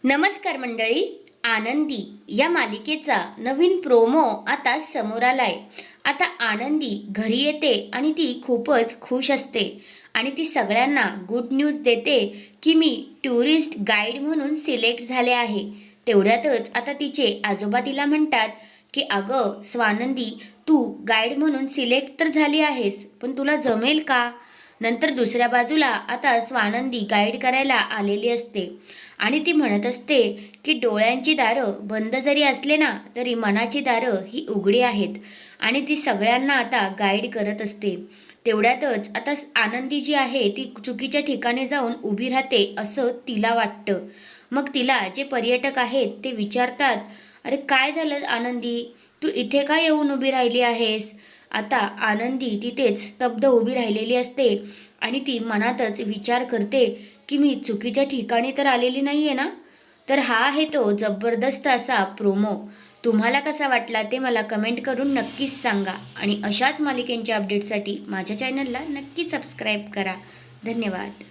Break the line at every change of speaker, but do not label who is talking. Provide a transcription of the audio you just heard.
नमस्कार मंडळी. आनंदी या मालिकेचा नवीन प्रोमो आता समोर आलाय. आता आनंदी घरी येते आणि ती खूपच खुश असते आणि ती सगळ्यांना गुड न्यूज देते की मी टुरिस्ट गाईड म्हणून सिलेक्ट झाले आहे. तेवढ्यातच आता तिचे आजोबा तिला म्हणतात की अगं स्वानंदी, तू गाईड म्हणून सिलेक्ट तर झाली आहेस, पण तुला जमेल का? नंतर दुसऱ्या बाजूला आता स्वानंदी गाईड करायला आलेली असते आणि ती म्हणत असते की डोळ्यांची दारं बंद जरी असले ना तरी मनाची दारं ही उघडी आहेत आणि ती सगळ्यांना आता गाईड करत असते. तेवढ्यातच आता आनंदी जी आहे ती चुकीच्या ठिकाणी जाऊन उभी राहते असं तिला वाटतं. मग तिला जे पर्यटक आहेत ते विचारतात, अरे काय झालं आनंदी, तू इथे का येऊन उभी राहिली आहेस? आता आनंदी तिथेच स्तब्ध उभी राहिलेली असते आणि ती मनातच विचार करते की मी चुकीच्या ठिकाणी तर आलेली नाही आहे ना. तर हा आहे तो जबरदस्त असा प्रोमो. तुम्हाला कसा वाटला ते मला कमेंट करून नक्कीच सांगा आणि अशाच मालिकेंच्या अपडेटसाठी माझ्या चॅनलला नक्की सबस्क्राईब करा. धन्यवाद.